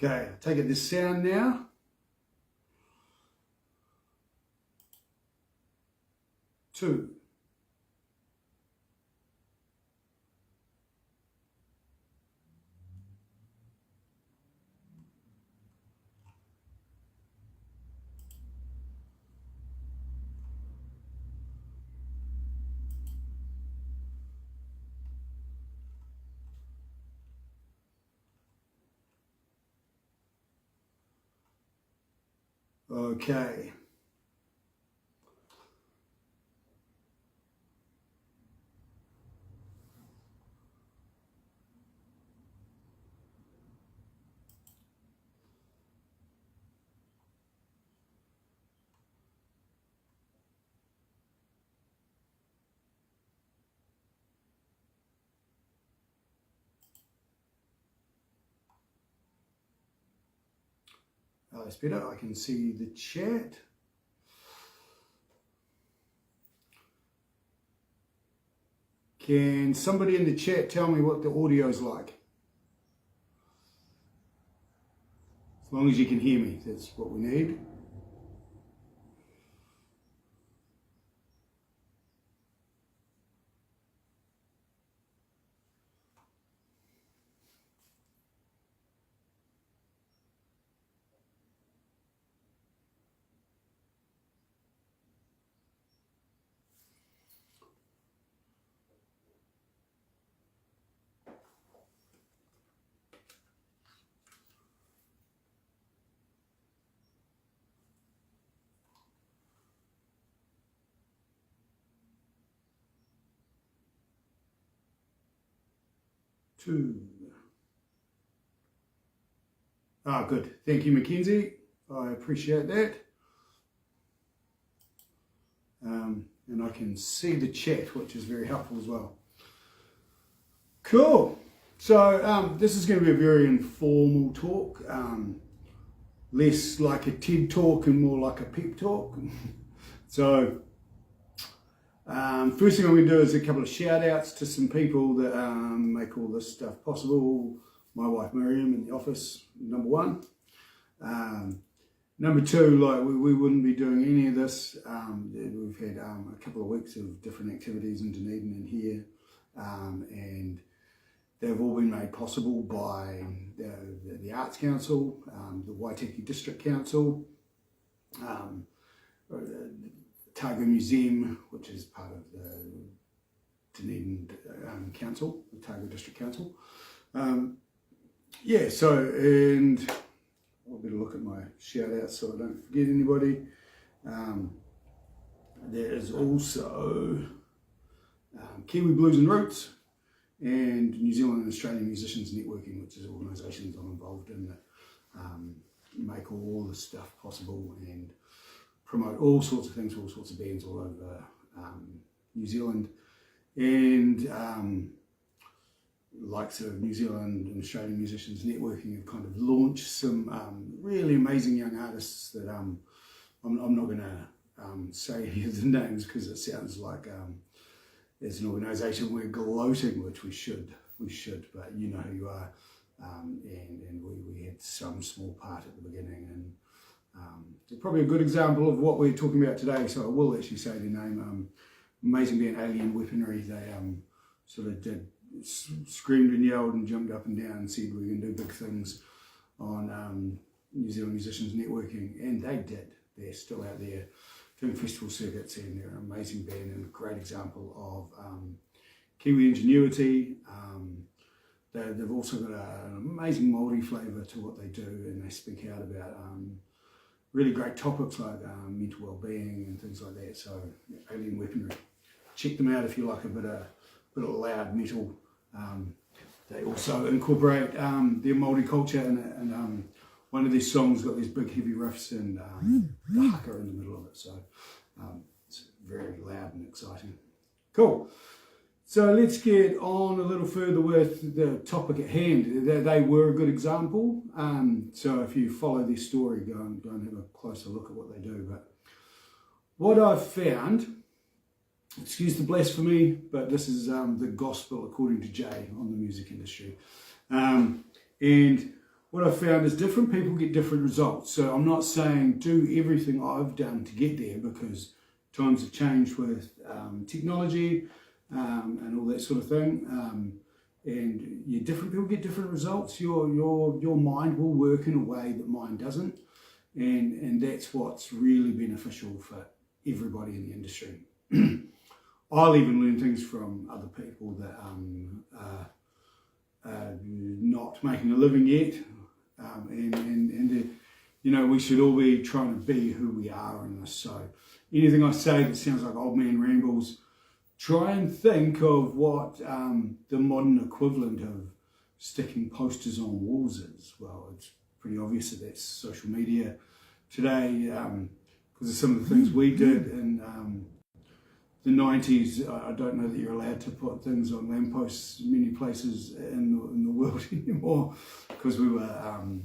Okay, take it this sound now. Two. Okay. That's better. I can see the chat. Can somebody in the chat tell me what the audio is like? As long as you can hear me, that's what we need. Two. Ah, good. Thank you, Mackenzie. I appreciate that. And I can see the chat, which is very helpful as well. Cool. So this is going to be a very informal talk, less like a TED talk and more like a pep talk. So first thing I'm going to do is a couple of shout outs to some people that make all this stuff possible. My wife Miriam in the office, number one. Number two, like we wouldn't be doing any of this. We've had a couple of weeks of different activities in Dunedin and here, and they've all been made possible by the Arts Council, the Waitaki District Council, Otago Museum, which is part of the Dunedin Council, the Otago District Council. Yeah, so, and I'll better look at my shout outs so I don't forget anybody. There is also Kiwi Blues and Roots and New Zealand and Australian Musicians Networking, which is organisations I'm involved in that make all this stuff possible and promote all sorts of things for all sorts of bands all over New Zealand. And likes of New Zealand and Australian Musicians Networking have kind of launched some really amazing young artists that I'm not going to say any of the names because it sounds like as an organisation we're gloating, which we should, but you know who you are, and we had some small part at the beginning, and they're probably a good example of what we're talking about today, so I will actually say their name. Amazing band Alien Weaponry. They sort of did screamed and yelled and jumped up and down and said we're going to do big things on New Zealand Musicians Networking, and they did. They're still out there doing festival circuits, and they're an amazing band and a great example of Kiwi ingenuity. They've also got an amazing Māori flavour to what they do, and they speak out about really great topics like mental well-being and things like that. So Alien Weaponry, check them out if you like a bit of loud metal. They also incorporate their Māori culture, and one of these songs got these big heavy riffs and the haka in the middle of it, so it's very loud and exciting. Cool. So let's get on a little further with the topic at hand. They were a good example, so if you follow their story, go and have a closer look at what they do. But what I've found, excuse the blasphemy, but this is the gospel according to Jae on the music industry. And what I've found is different people get different results. So I'm not saying do everything I've done to get there, because times have changed with technology and all that sort of thing. And yeah, different people get different results. Your mind will work in a way that mine doesn't, and that's what's really beneficial for everybody in the industry. I'll even learn things from other people that are not making a living yet, and you know, we should all be trying to be who we are in this. So anything I say that sounds like old man rambles, try and think of what the modern equivalent of sticking posters on walls is. Well, it's pretty obvious that that's social media today, because of some of the things we did in the 90s. I don't know that you're allowed to put things on lampposts in many places in the world anymore, because we would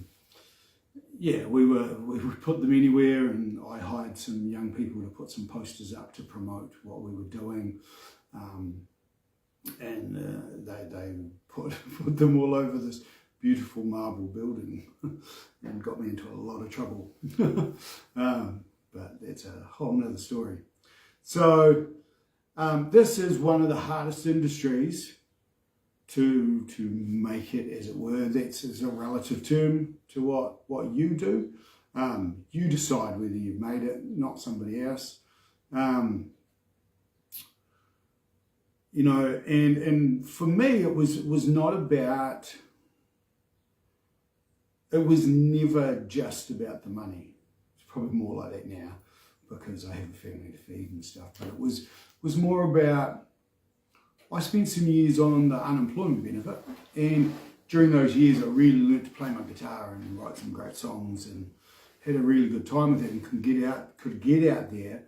put them anywhere, and I hired some young people to put some posters up to promote what we were doing, and they put them all over this beautiful marble building and got me into a lot of trouble. But that's a whole nother story. So this is one of the hardest industries to make it, as it were. That's a relative term to what you do. You decide whether you've made it, not somebody else. You know, and for me, it was not about. It was never just about the money. It's probably more like that now, because I have a family to feed and stuff. But it was more about. I spent some years on the unemployment benefit, and during those years I really learnt to play my guitar and write some great songs, and had a really good time with it, and could get out there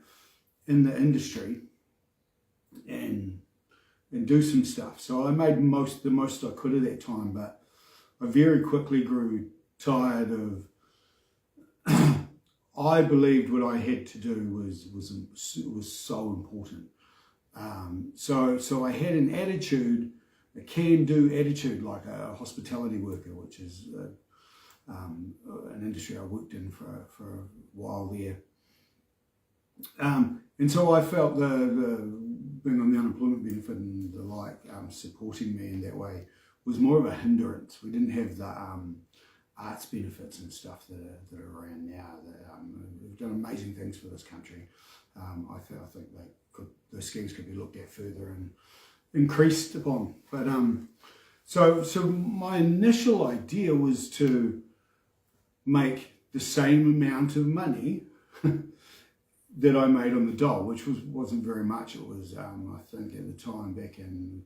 in the industry and do some stuff. So I made the most I could at that time, but I very quickly grew tired of. I believed what I had to do was so important. So I had an attitude, a can-do attitude, like a hospitality worker, which is an industry I worked in for a while there. And so I felt the being on the unemployment benefit and the like, supporting me in that way was more of a hindrance. We didn't have the arts benefits and stuff that are around now. We've done amazing things for this country. I think those schemes could be looked at further and increased upon. But so my initial idea was to make the same amount of money that I made on the doll, which wasn't very much. It was I think at the time back in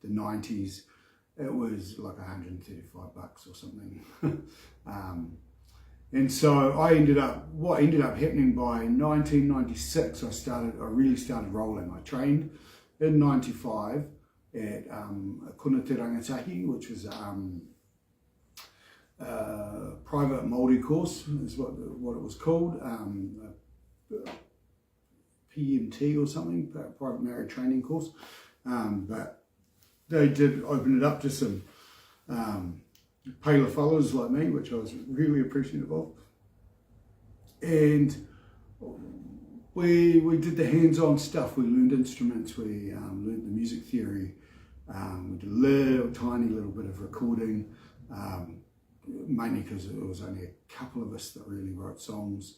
the 90s, it was like $135 or something. And so what ended up happening by 1996, I really started rolling. I trained in 95 at Kunate Rangatahi, which was private Māori course, is what it was called, PMT or something, private married training course. But they did open it up to some paler fellows like me, which I was really appreciative of. And we did the hands-on stuff. We learned instruments, we learned the music theory, we did a tiny little bit of recording, mainly because it was only a couple of us that really wrote songs.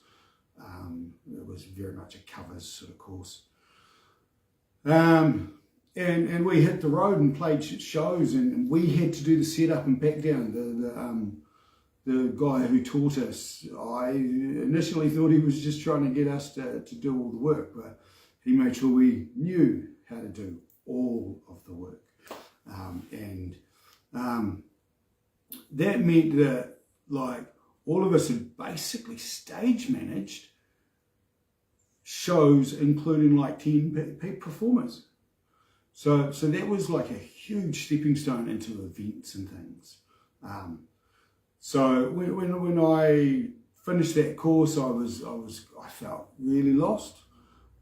It was very much a covers sort of course. And we hit the road and played shows, and we had to do the setup and back down. The guy who taught us, I initially thought he was just trying to get us to do all the work, but he made sure we knew how to do all of the work. That meant that, like, all of us had basically stage managed shows, including like 10 peak performers. So that was like a huge stepping stone into events and things. So when I finished that course, I felt really lost,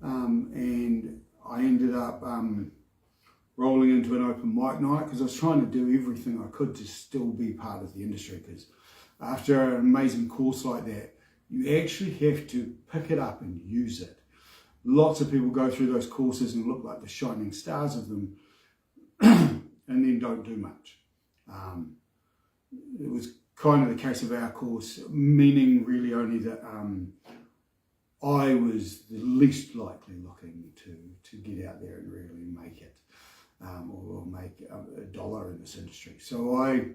and I ended up rolling into an open mic night, because I was trying to do everything I could to still be part of the industry, because after an amazing course like that, you actually have to pick it up and use it. Lots of people go through those courses and look like the shining stars of them and then don't do much. It was kind of the case of our course, meaning really only that I was the least likely looking to get out there and really make it, or make a dollar in this industry. So I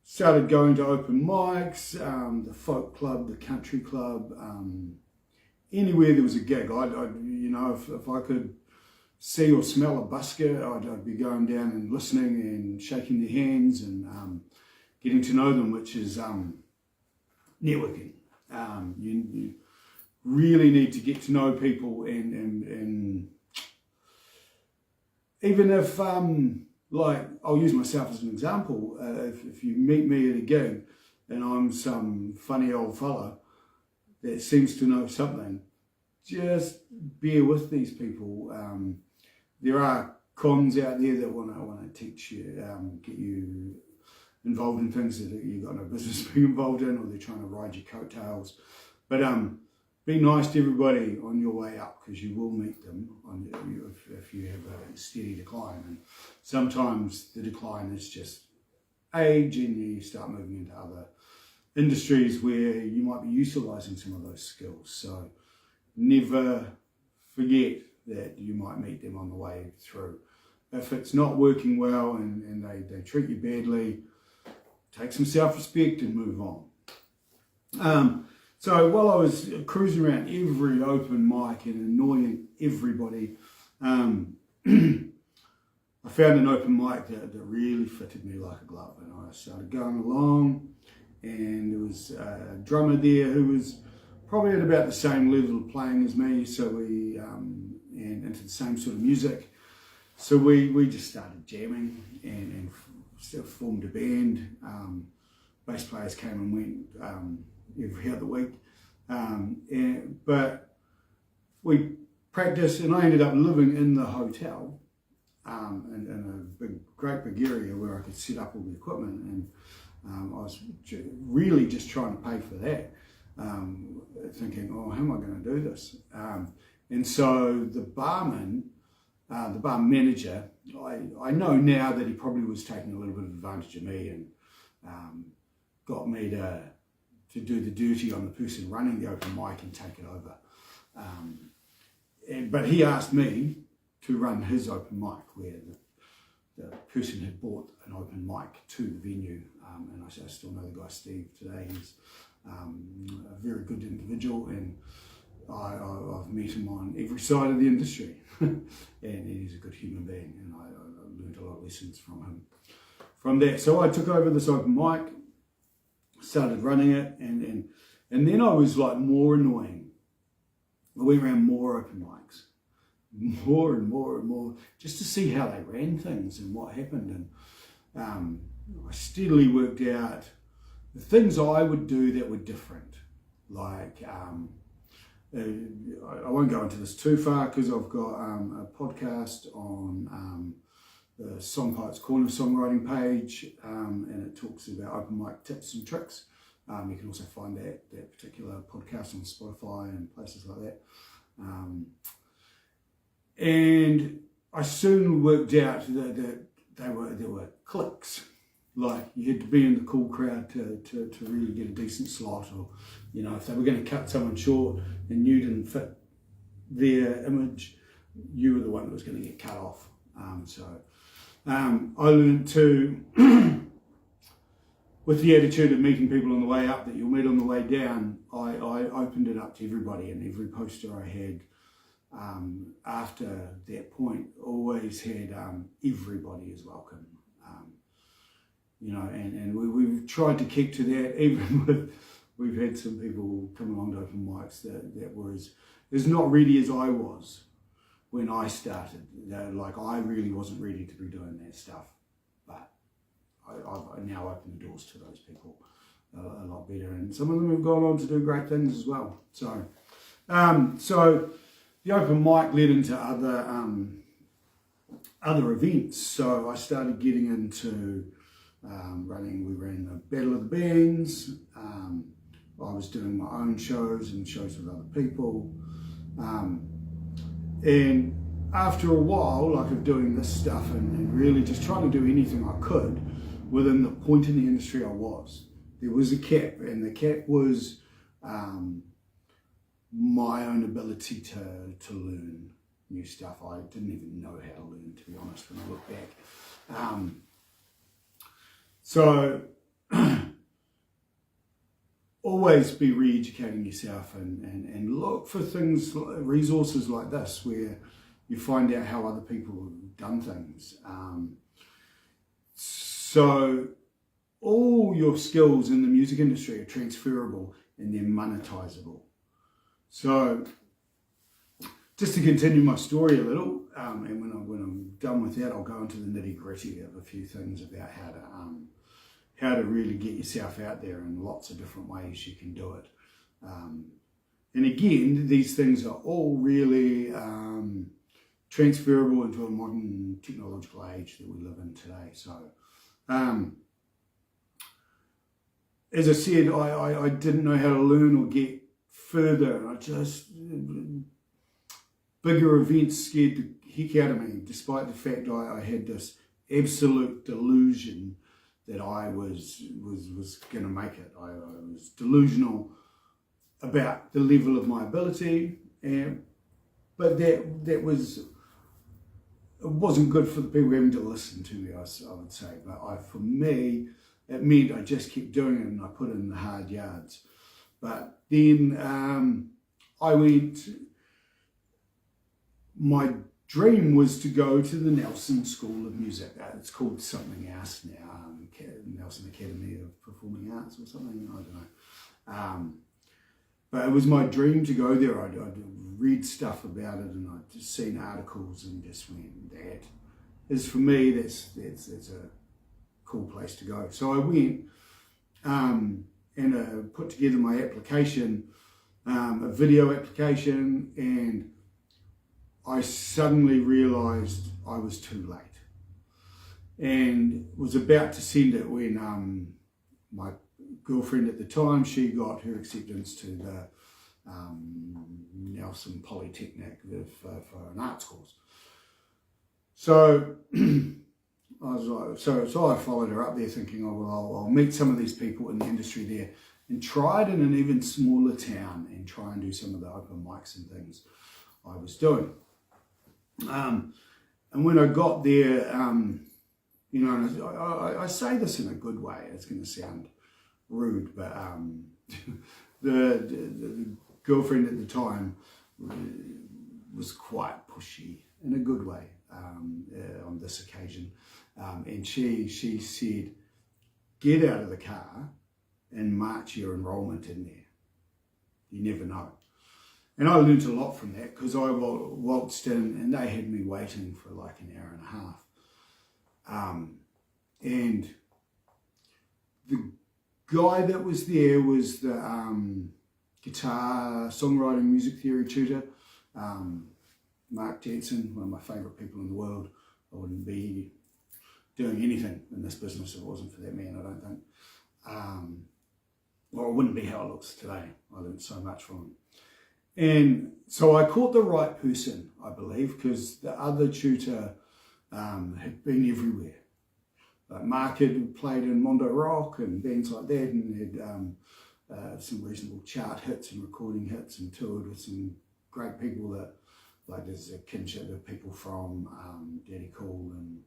started going to open mics, the folk club, the country club, anywhere there was a gig. I'd you know, if I could see or smell a busker, I'd be going down and listening and shaking their hands and getting to know them, which is networking. You really need to get to know people, and even if, like, I'll use myself as an example, if you meet me at a gig and I'm some funny old fella that seems to know something, just bear with these people. There are cons out there that want to teach you, get you involved in things that you've got no business being involved in, or they're trying to ride your coattails. But be nice to everybody on your way up, because you will meet them if you have a steady decline. And sometimes the decline is just age, and you start moving into other industries where you might be utilising some of those skills. So never forget that you might meet them on the way through. If it's not working well and they treat you badly, take some self-respect and move on. So while I was cruising around every open mic and annoying everybody, I found an open mic that really fitted me like a glove, and I started going along, and there was a drummer there who was probably at about the same level of playing as me, so we and into the same sort of music. So we just started jamming and sort of formed a band. Bass players came and went every other week, but we practiced, and I ended up living in the hotel in a great big area where I could set up all the equipment, and I was really just trying to pay for that, thinking, oh, how am I going to do this? And so the bar manager, I know now that he probably was taking a little bit of advantage of me, and got me to do the duty on the person running the open mic and take it over. But he asked me to run his open mic, where the person had bought an open mic to the venue, and I still know the guy Steve today. He's a very good individual, and I've met him on every side of the industry, and he's a good human being, and I learned a lot of lessons from him from that. So I took over this open mic, started running it, and then I was like more annoying. I went around more open mics, more and more and more, just to see how they ran things and what happened. And I steadily worked out the things I would do that were different. Like, I won't go into this too far, because I've got a podcast on the Songwriters Corner songwriting page, and it talks about open mic tips and tricks. You can also find that particular podcast on Spotify and places like that. And I soon worked out that there were cliques. Like, you had to be in the cool crowd to really get a decent slot, or, you know, if they were going to cut someone short and you didn't fit their image, you were the one that was going to get cut off. I learned to, with the attitude of meeting people on the way up that you'll meet on the way down, I opened it up to everybody, and every poster I had after that point always had everybody is welcome. You know, and we've tried to keep to that, even with, we've had some people come along to open mics that were as not ready as I was when I started. Like, I really wasn't ready to be doing that stuff, but I've now opened the doors to those people a lot better, and some of them have gone on to do great things as well. So the open mic led into other events. So I started getting into we ran the Battle of the Bands. I was doing my own shows and shows with other people. And after a while, like of doing this stuff and really just trying to do anything I could within the point in the industry I was, there was a cap, and the cap was my own ability to learn new stuff. I didn't even know how to learn, to be honest, when I look back. So always be re-educating yourself and look for things, resources like this, where you find out how other people have done things. So all your skills in the music industry are transferable and they're monetizable. So just to continue my story a little, and when I'm done with that, I'll go into the nitty-gritty of a few things about how to really get yourself out there in lots of different ways you can do it. And again, these things are all really transferable into a modern technological age that we live in today. So, as I said, I didn't know how to learn or get further. I just, bigger events scared the heck out of me, despite the fact I had this absolute delusion that I was going to make it. I was delusional about the level of my ability, but it wasn't good for the people having to listen to me, I would say. But for me, it meant I just kept doing it and I put in the hard yards. But then my dream was to go to the Nelson School of Music. It's called something else now, Nelson Academy of Performing Arts or something, I don't know. But it was my dream to go there. I'd read stuff about it and I'd just seen articles and just went, that is, for me, that's a cool place to go. So I went and put together my application, a video application, and I suddenly realised I was too late and was about to send it when my girlfriend at the time, she got her acceptance to the Nelson Polytechnic for an arts course. So so I followed her up there thinking, oh, well, I'll meet some of these people in the industry there, and tried in an even smaller town and try and do some of the open mics and things I was doing. And when I got there, you know, and I say this in a good way, it's going to sound rude, but the girlfriend at the time was quite pushy in a good way on this occasion. And she said, get out of the car and march your enrolment in there. You never know. And I learned a lot from that, because I waltzed in and they had me waiting for like an hour and a half. And the guy that was there was the guitar, songwriting, music theory tutor, Mark Jansen, one of my favourite people in the world. I wouldn't be doing anything in this business if it wasn't for that man, I don't think. Well, it wouldn't be how it looks today. I learned so much from him. And so I caught the right person, I believe, because the other tutor had been everywhere. Like Mark had played in Mondo Rock and bands like that, and had some reasonable chart hits and recording hits, and toured with some great people that, like, there's a kinship of people from Daddy Cool and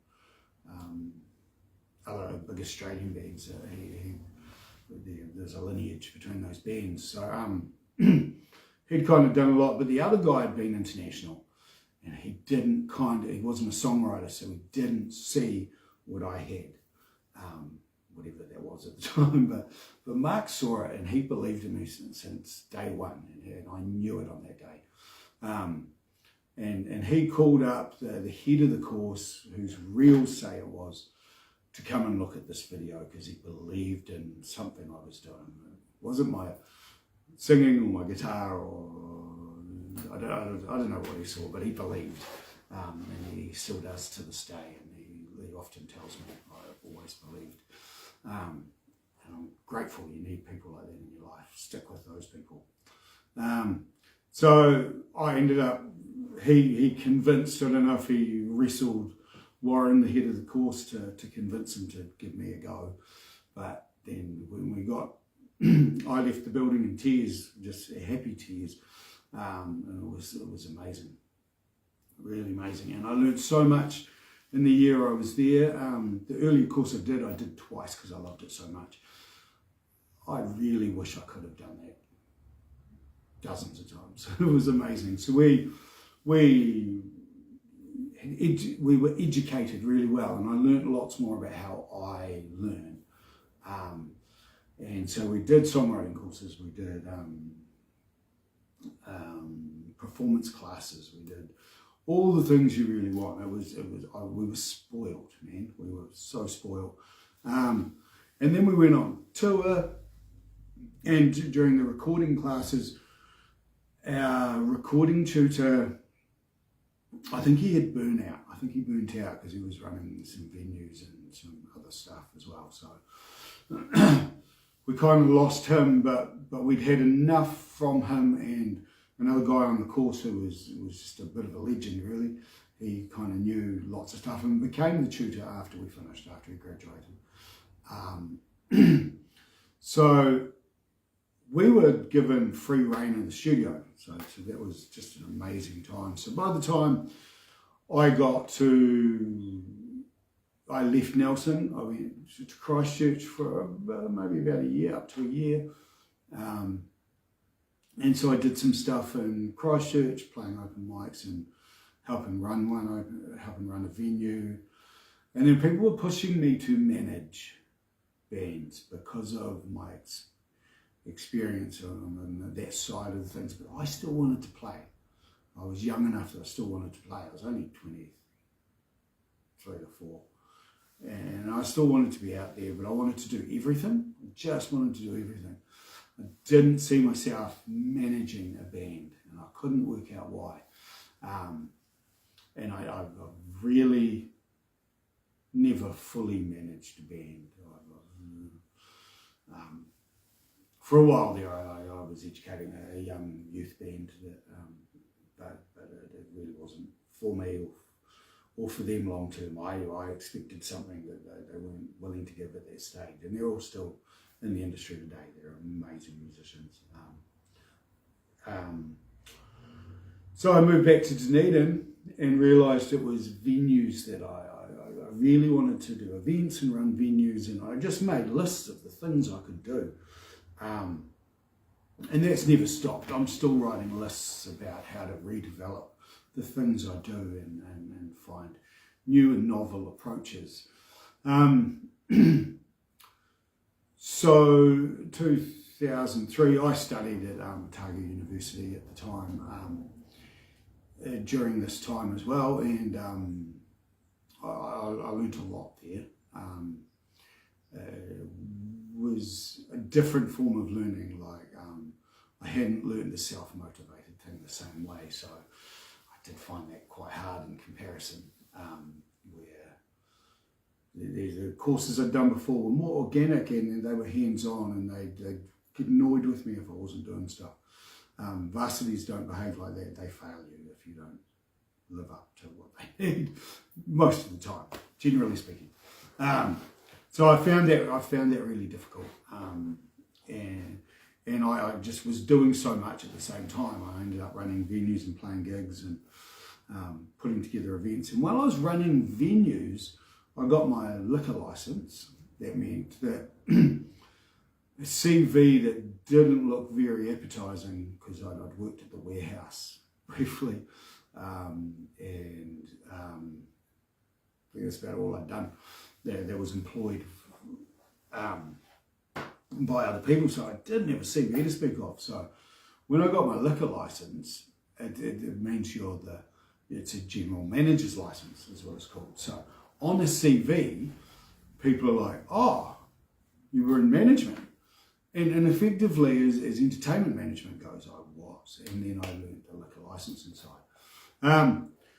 other big Australian bands. There's a lineage between those bands. So he'd kind of done a lot, but the other guy had been international, and he wasn't a songwriter, so he didn't see what I had, whatever that was at the time, but Mark saw it, and he believed in me since day one, and I knew it on that day. And he called up the head of the course, whose real say it was, to come and look at this video, because he believed in something I was doing. It wasn't my singing or my guitar, or I don't know what he saw, but he believed. and he still does to this day, and he often tells me, I've always believed. And I'm grateful you need people like that in your life. Stick with those people. So I ended up, he convinced, I don't know if he wrestled Warren, the head of the course, to convince him to give me a go. But then when we got, I left the building in tears, just happy tears. And it was amazing, really amazing. And I learned so much in the year I was there. The earlier course I did twice because I loved it so much. I really wish I could have done that dozens of times. It was amazing. So we were educated really well, and I learned lots more about how I learn. And so we did songwriting courses, we did performance classes, we did all the things you really want. We were spoiled, man. We were so spoiled. And then we went on tour, and during the recording classes, our recording tutor, I think he had burnout. I think he burnt out because he was running some venues and some other stuff as well. So we kind of lost him, but we'd had enough from him and another guy on the course who was just a bit of a legend, really. He kind of knew lots of stuff and became the tutor after we finished, after we graduated. So we were given free rein in the studio, so that was just an amazing time. So by the time I left Nelson, I went to Christchurch for maybe about a year, up to a year. And so I did some stuff in Christchurch, playing open mics and helping run a venue. And then people were pushing me to manage bands because of my experience on that side of things, but I still wanted to play. I was young enough that I still wanted to play. I was only 23 or 4, and I still wanted to be out there, but I wanted to do everything. I just wanted to do everything. I didn't see myself managing a band, and I couldn't work out why. And I really never fully managed a band. For a while there, I was educating a young youth band, but it really wasn't for me or for them long term. I expected something that they weren't willing to give at that stage, and they're all still in the industry today. They're amazing musicians. So I moved back to Dunedin and realised it was venues that I really wanted to do, events and run venues, and I just made lists of the things I could do. And that's never stopped. I'm still writing lists about how to redevelop the things I do and find new and novel approaches. So 2003, I studied at Otago University at the time, during this time as well, and I learnt a lot there. Was a different form of learning, like I hadn't learned the self-motivated thing the same way, so I did find that quite hard in comparison, where the courses I'd done before were more organic and they were hands-on, and they'd get annoyed with me if I wasn't doing stuff. Varsities don't behave like that. They fail you if you don't live up to what they need most of the time, generally speaking. So I found that really difficult, and I just was doing so much at the same time. I ended up running venues and playing gigs and putting together events. And while I was running venues, I got my liquor license. That meant that a CV that didn't look very appetising, because I'd worked at the warehouse briefly, and I think that's about all I'd done. That was employed by other people, so I didn't have a CV to speak of. So when I got my liquor license, it means it's a general manager's license, is what it's called. So on a CV, people are like, oh, you were in management. And effectively, as entertainment management goes, I was. And then I learned the liquor license inside.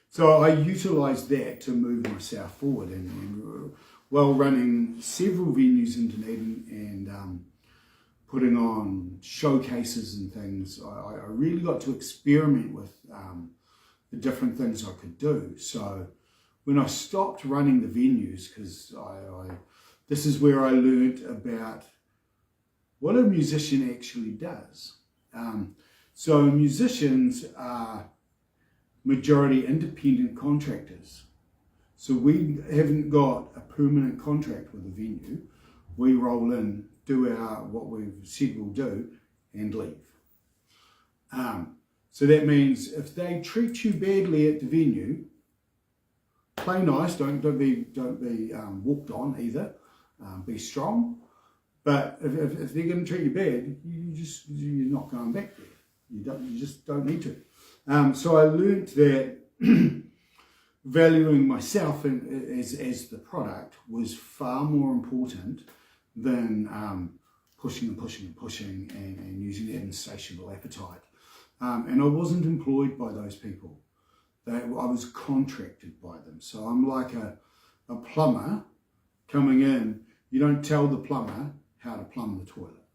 So I utilised that to move myself forward, and while running several venues in Dunedin and putting on showcases and things, I really got to experiment with the different things I could do. So when I stopped running the venues, because this is where I learned about what a musician actually does. So musicians are majority independent contractors. So we haven't got a permanent contract with a venue. We roll in, do what we've said we'll do, and leave. So that means if they treat you badly at the venue, play nice. Don't be walked on either. Be strong. But if they're going to treat you bad, you're not going back there. You just don't need to. So I learnt that valuing myself as the product was far more important than pushing and using that insatiable appetite. And I wasn't employed by those people. I was contracted by them. So I'm like a plumber coming in. You don't tell the plumber how to plumb the toilet.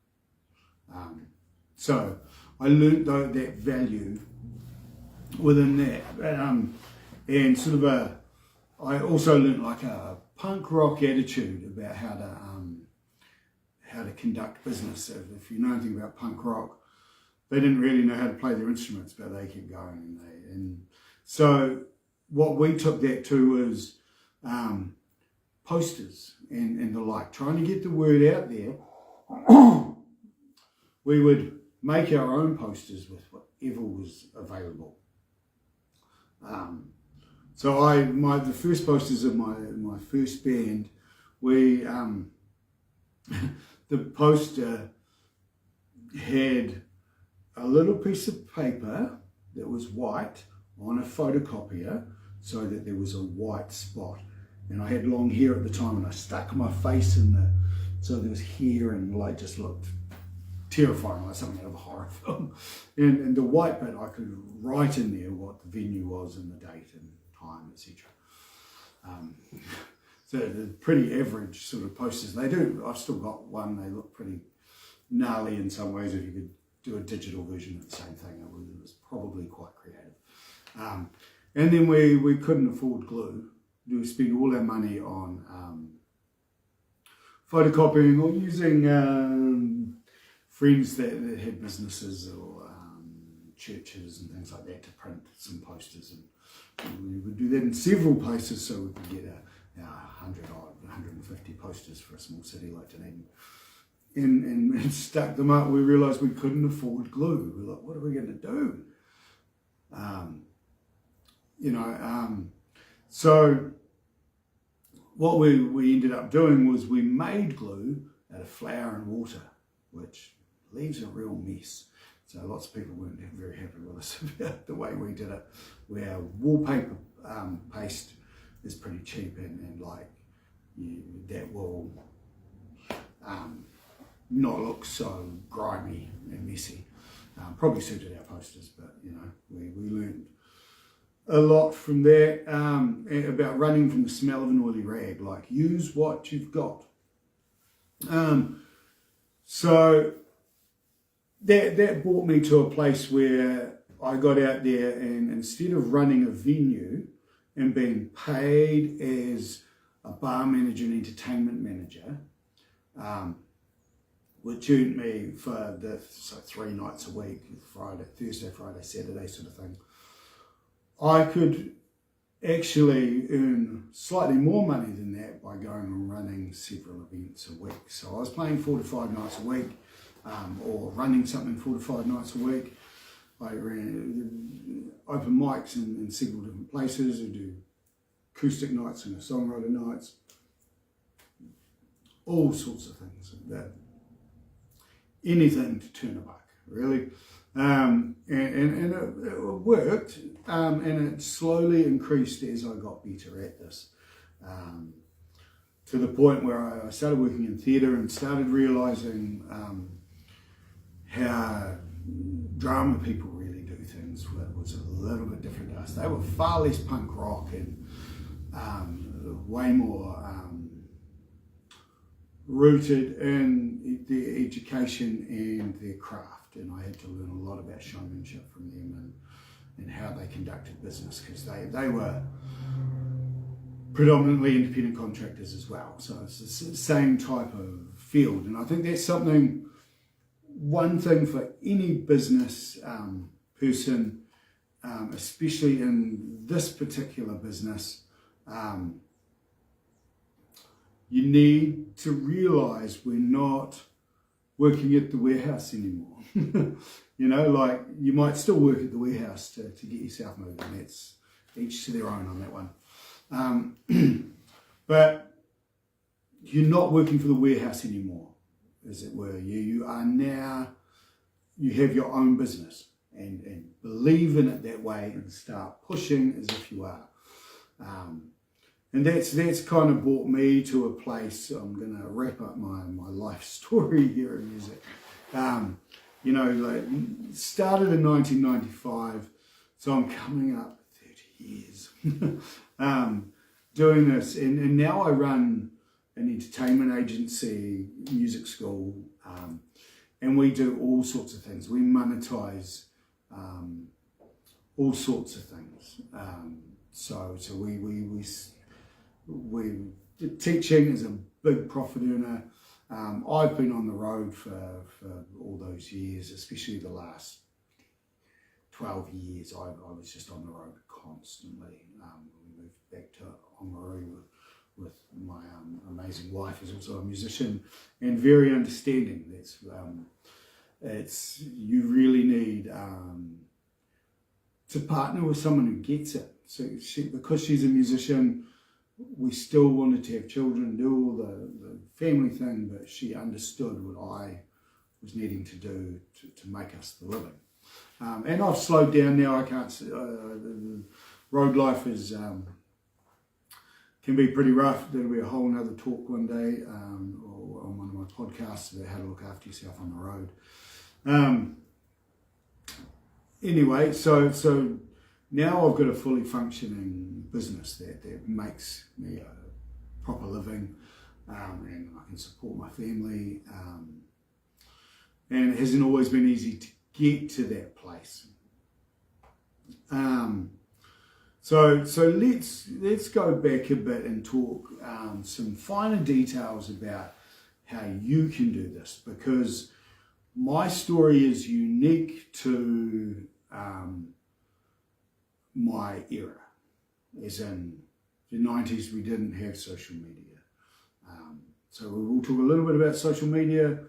So I learnt that value within that. And sort of I also learnt like a punk rock attitude about how to conduct business. If you know anything about punk rock, they didn't really know how to play their instruments, but they kept going. And so what we took that to was posters and the like, trying to get the word out there. We would make our own posters with whatever was available. So the first posters of my first band, the poster had a little piece of paper that was white on a photocopier so that there was a white spot. And I had long hair at the time, and I stuck my face so there was hair, and like just looked terrifying, like something out of a horror film. And the white bit, I could write in there what the venue was and the date and time, etc. So they're pretty average sort of posters. I've still got one. They look pretty gnarly in some ways. If you could do a digital version of the same thing, it was probably quite creative. And then we couldn't afford glue. We spent all our money on photocopying or using friends that had businesses or churches and things like that to print some posters. And we would do that in several places so we could get 150 posters for a small city like Dunedin. And stuck them up. We realised we couldn't afford glue. We were like, what are we going to do? So what we ended up doing was we made glue out of flour and water, which leaves a real mess. So lots of people weren't very happy with us about the way we did it. Where wallpaper paste is pretty cheap and that will not look so grimy and messy. Probably suited our posters, but we learned a lot from that about running from the smell of an oily rag. Like, use what you've got. So that brought me to a place where I got out there, and instead of running a venue and being paid as a bar manager and entertainment manager, which earned me for 3 nights a week, Thursday, Friday, Saturday sort of thing, I could actually earn slightly more money than that by going and running several events a week. So I was playing 4 to 5 nights a week, or running something 4 to 5 nights a week. I ran open mics in several different places. I do acoustic nights and songwriter nights, all sorts of things. Anything to turn a buck, really. And it worked, and it slowly increased as I got better at this, to the point where I started working in theatre and started realising how drama people really do things with was a little bit different to us. They were far less punk rock and way more rooted in their education and their craft. And I had to learn a lot about showmanship from them and how they conducted business, because they were predominantly independent contractors as well. So it's the same type of field. And I think that's one thing for any business person, especially in this particular business, you need to realise we're not working at the warehouse anymore. You know, like, you might still work at the warehouse to get yourself moving. That's each to their own on that one. But you're not working for the warehouse anymore, as it were. You are now, you have your own business, and believe in it that way and start pushing as if you are. And that's kind of brought me to a place. I'm going to wrap up my life story here in music. You know, like, started in 1995, so I'm coming up 30 years doing this. And now I run an entertainment agency, music school, and we do all sorts of things. We monetize all sorts of things. So the teaching is a big profit earner. I've been on the road for all those years, especially the last 12 years. I was just on the road constantly. We moved back to Oamaru with my amazing wife, who's also a musician and very understanding. You really need to partner with someone who gets it. So because she's a musician, we still wanted to have children, do all the family thing, but she understood what I was needing to do to make us the living. And I've slowed down now. I can't. Road life is can be pretty rough. There'll be a whole nother talk one day, or on one of my podcasts about how to look after yourself on the road. Anyway, so now I've got a fully functioning business that makes me a proper living, and I can support my family. And it hasn't always been easy to get to that place. So let's go back a bit and talk some finer details about how you can do this, because my story is unique to my era. As in the 90s, we didn't have social media. So we will talk a little bit about social media,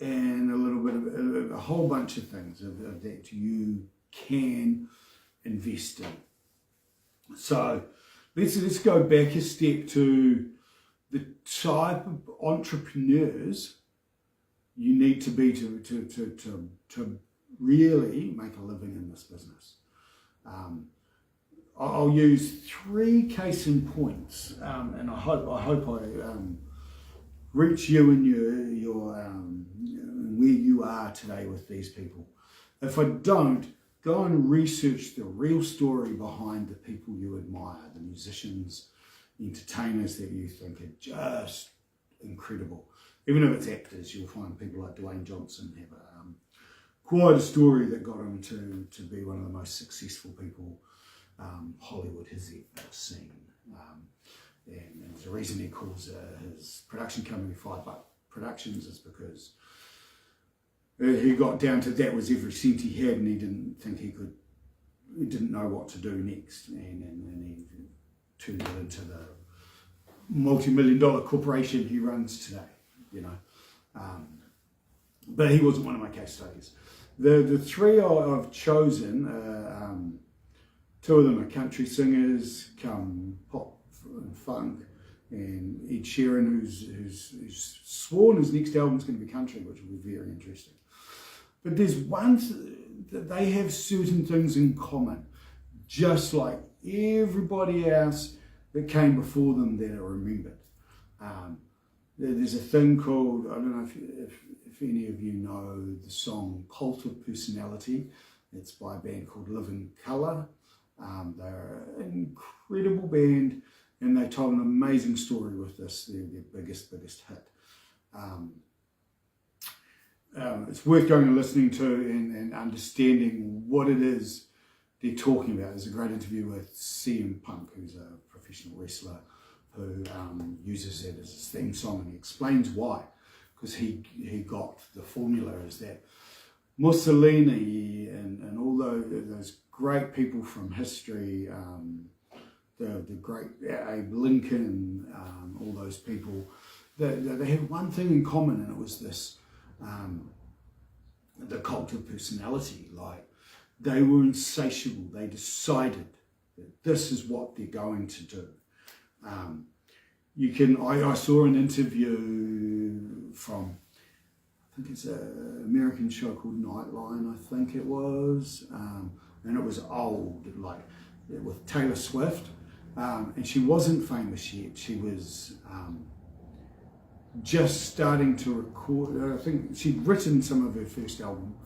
and a little bit of a whole bunch of things that you can invest in. So let's go back a step to the type of entrepreneurs you need to be to really make a living in this business. I'll use 3 case in points, and I hope I reach you in your where you are today with these people. If I don't, go and research the real story behind the people you admire, the musicians, entertainers that you think are just incredible. Even if it's actors, you'll find people like Dwayne Johnson have quite a story that got him to be one of the most successful people Hollywood has ever seen. And there's a reason he calls his production company 5 Buck Productions, is because he got down to that was every cent he had, and he didn't think he didn't know what to do next, and he turned it into the multi-million-dollar corporation he runs today, you know. But he wasn't one of my case studies. The 3 I've chosen, 2 of them are country singers, come pop and funk, and Ed Sheeran, who's sworn his next album's going to be country, which will be very interesting. But there's one that they have certain things in common, just like everybody else that came before them that are remembered. there's a thing called, I don't know if any of you know the song Cult of Personality. It's by a band called Living Colour. They're an incredible band, and they told an amazing story with this, their biggest hit. It's worth going and listening to and understanding what it is they're talking about. There's a great interview with CM Punk, who's a professional wrestler, who uses it as his theme song, and he explains why. Because he got the formula is that Mussolini and all those great people from history, the great Abe Lincoln, all those people, they had one thing in common, and it was this, the cult of personality. Like, they were insatiable. They decided that this is what they're going to do. I saw an interview from, I think it's an American show called Nightline, I think it was, and it was old, like with Taylor Swift, and she wasn't famous yet. She was just starting to record. I think she'd written some of her first album,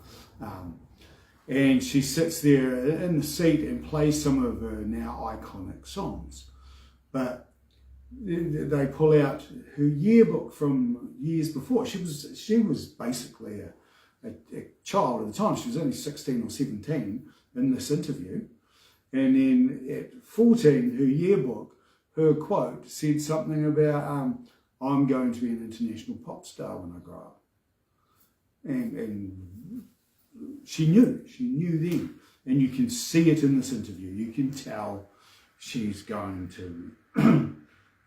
and she sits there in the seat and plays some of her now iconic songs, but they pull out her yearbook from years before. She was basically a child at the time. She was only 16 or 17 in this interview. And then at 14, her yearbook, her quote said something about, I'm going to be an international pop star when I grow up. And she knew then. And you can see it in this interview. You can tell she's going to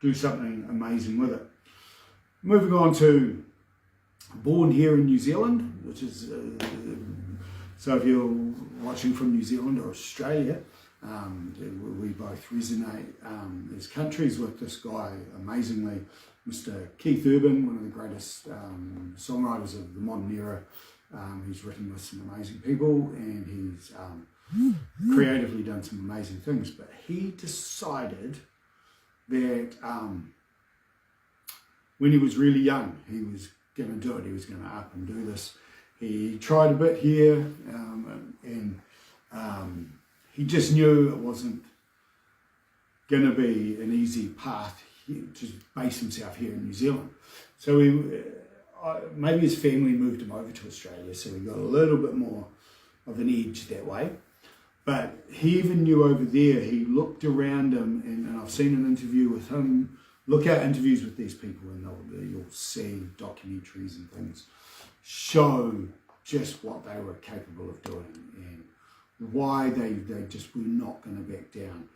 do something amazing with it. Moving on to born here in New Zealand, which is, so if you're watching from New Zealand or Australia, we both resonate as countries with this guy, amazingly, Mr. Keith Urban, one of the greatest songwriters of the modern era. He's written with some amazing people, and he's creatively done some amazing things, but he decided that when he was really young, he was going to do it. He was going to up and do this. He tried a bit here, and he just knew it wasn't going to be an easy path to base himself here in New Zealand. So maybe his family moved him over to Australia, so he got a little bit more of an edge that way. But he even knew over there, he looked around him, and I've seen an interview with him. Look at interviews with these people, and you'll see documentaries and things show just what they were capable of doing and why they just were not going to back down.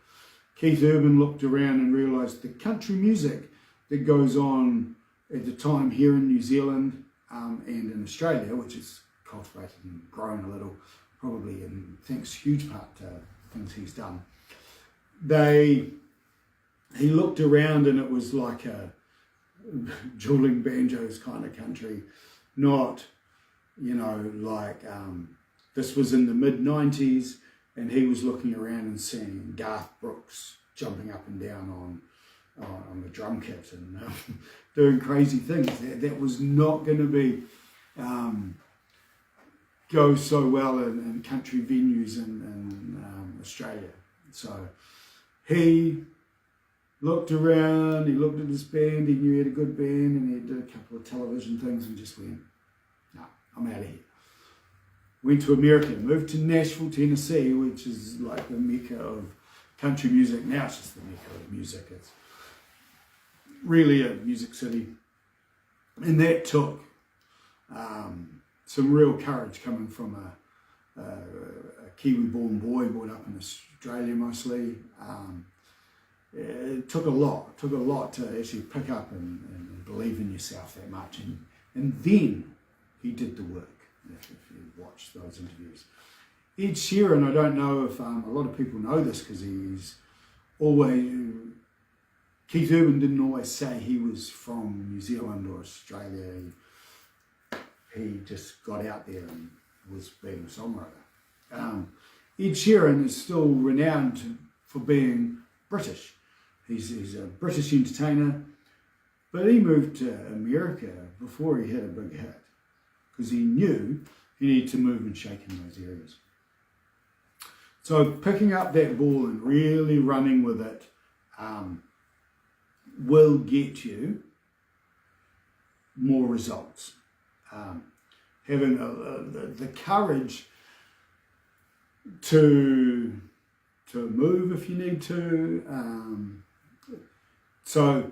Keith Urban looked around and realised the country music that goes on at the time here in New Zealand and in Australia, which is cultivated and grown a little, probably, and thanks huge part to things he's done. He looked around, and it was like a dueling banjos kind of country, not, like this was in the mid-90s, and he was looking around and seeing Garth Brooks jumping up and down on the drum kit and doing crazy things. That was not going to be go so well in country venues in Australia. So he looked around, he looked at his band, he knew he had a good band, and he did a couple of television things and just went, no, I'm out of here. Went to America, moved to Nashville, Tennessee, which is like the mecca of country music. Now it's just the mecca of music. It's really a music city. And that took some real courage coming from a Kiwi-born boy, brought up in Australia mostly. It took a lot to actually pick up and believe in yourself that much. And then he did the work, if you watch those interviews. Ed Sheeran, I don't know if a lot of people know this, because Keith Urban didn't always say he was from New Zealand or Australia. He just got out there and was being a songwriter. Ed Sheeran is still renowned for being British. He's a British entertainer, But he moved to America before he had a big hit, because he knew he needed to move and shake in those areas. So picking up that ball and really running with it will get you more results. Having the courage to move if you need to. So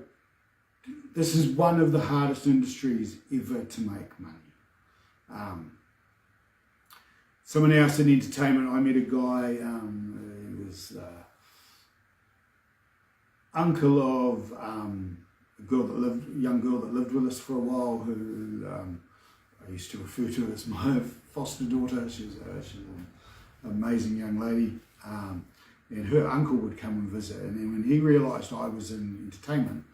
this is one of the hardest industries ever to make money. Someone else in entertainment, I met a guy who was uncle of a young girl that lived with us for a while, who I used to refer to as my foster daughter. She's an amazing young lady, and her uncle would come and visit. And then when he realised I was in entertainment,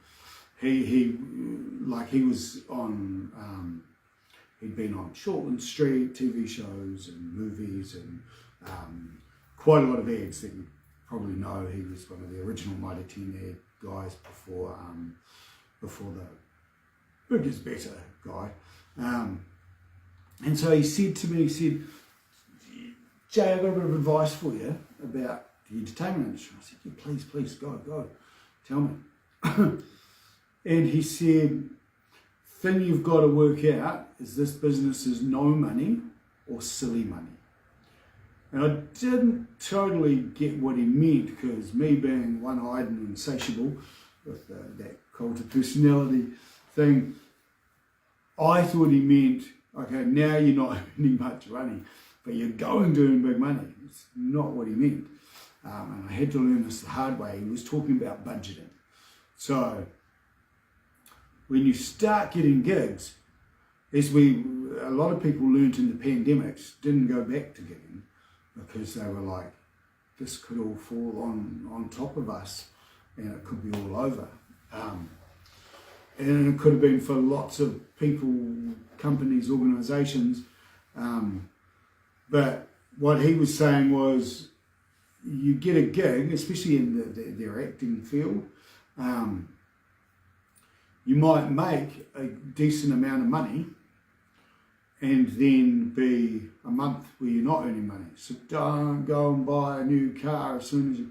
he was on. He'd been on Shortland Street, TV shows and movies, and quite a lot of ads that you probably know. He was one of the original Mighty 10 ad guys before the Big is Better guy. And so he said to me, Jay, I've got a bit of advice for you about the entertainment industry. I said, yeah, please, go, tell me. And he said, thing you've got to work out is this business is no money or silly money. And I didn't totally get what he meant, because me being one-eyed and insatiable with that cult of personality thing, I thought he meant, okay, now you're not earning much money, but you're going to earn big money. It's not what he meant. And I had to learn this the hard way. He was talking about budgeting. So when you start getting gigs, as a lot of people learned in the pandemics, didn't go back to gigging, because they were like, this could all fall on top of us and it could be all over. And it could have been for lots of people, companies, organisations. But what he was saying was, you get a gig, especially in their acting field, you might make a decent amount of money and then be a month where you're not earning money. So don't go and buy a new car as soon as you,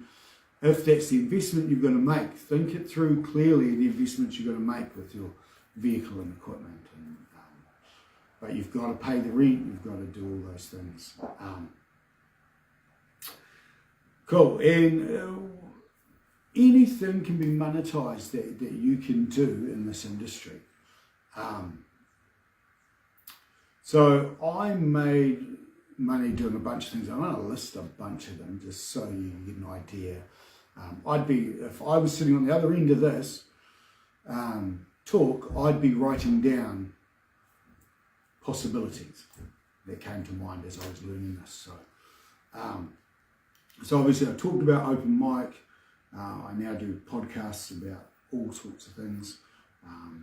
if that's the investment you're going to make, think it through clearly, the investments you're going to make with your vehicle and equipment. And, but you've got to pay the rent, you've got to do all those things. Cool, and anything can be monetized that you can do in this industry. So I made money doing a bunch of things. I'm going to list a bunch of them just so you get an idea. If I was sitting on the other end of this talk, I'd be writing down possibilities that came to mind as I was learning this. So obviously I talked about open mic. I now do podcasts about all sorts of things,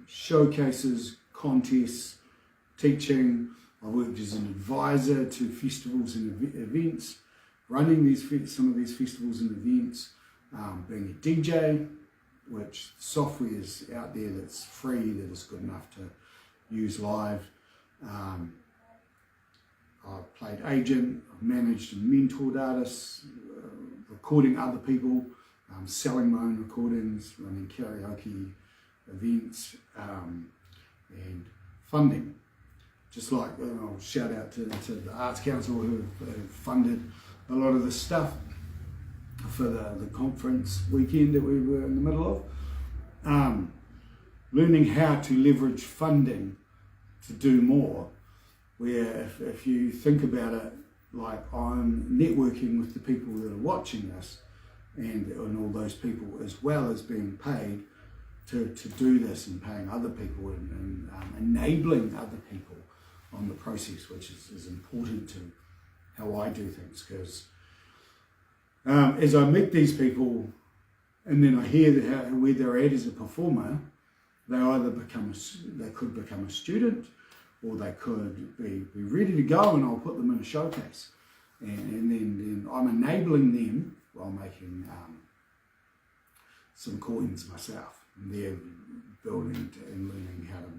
showcases, contests, teaching. I worked as an advisor to festivals and events, running some of these festivals and events, being a DJ, which software is out there that's free, that is good enough to use live. I've played agent, I've managed and mentored artists, recording other people, selling my own recordings, running karaoke events, and funding. Just like, I'll shout out to the Arts Council who have funded a lot of the stuff for the conference weekend that we were in the middle of. Learning how to leverage funding to do more, where if you think about it, like I'm networking with the people that are watching this and all those people, as well as being paid to do this, and paying other people and enabling other people on the process, which is important to how I do things. Because as I meet these people and then I hear where they're at as a performer, they either could become a student, or they could be ready to go, and I'll put them in a showcase. And then I'm enabling them while making some coins myself. And they're building and learning how to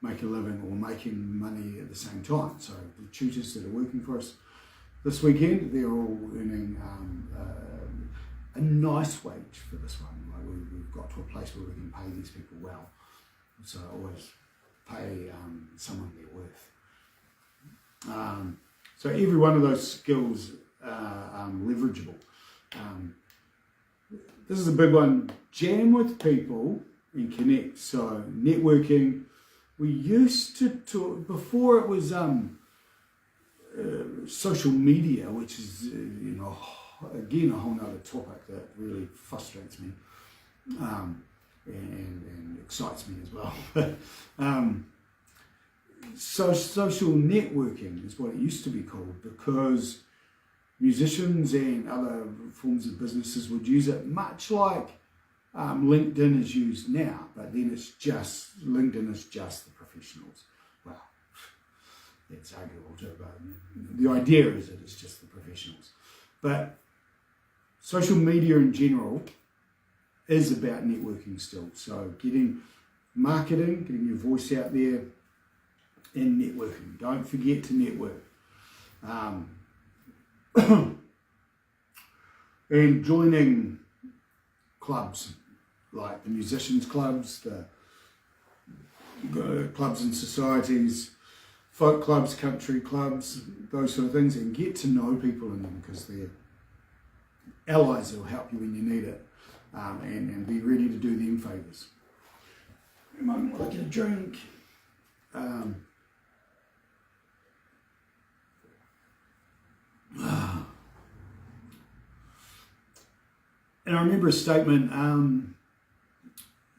make a living or making money at the same time. So the tutors that are working for us this weekend, they're all earning a nice wage for this one. Like we've got to a place where we can pay these people well. So always pay someone their worth. So every one of those skills are leverageable. This is a big one. Jam with people and connect. So networking. We used to talk, before it was social media, which is, again, a whole nother topic that really frustrates me and excites me as well. So social networking is what it used to be called, because musicians and other forms of businesses would use it much like LinkedIn is used now, but then LinkedIn is just the professionals. Well, it's arguable too, but the idea is that it's just the professionals. But social media in general is about networking still. So getting your voice out there and networking. Don't forget to network. And joining clubs, like the musicians clubs, the clubs and societies, folk clubs, country clubs, those sort of things, and get to know people in them, because they're allies who will help you when you need it, and be ready to do them favours. You might want to get a drink. And I remember a statement